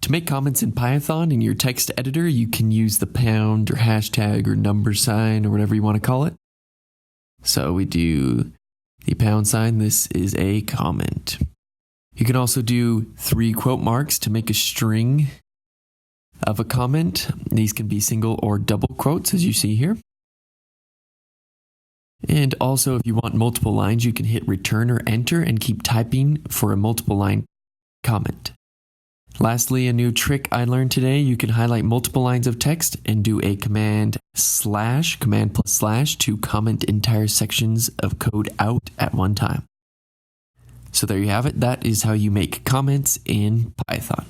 To make comments in Python in your text editor, you can use the pound or hashtag or number sign or whatever you want to call it. So we do the pound sign. This is a comment. You can also do 3 quote marks to make a string of a comment. These can be single or double quotes, as you see here. And also, if you want multiple lines, you can hit return or enter and keep typing for a multiple line comment. Lastly, a new trick I learned today, you can highlight multiple lines of text and do a command plus slash to comment entire sections of code out at one time. So there you have it. That is how you make comments in Python.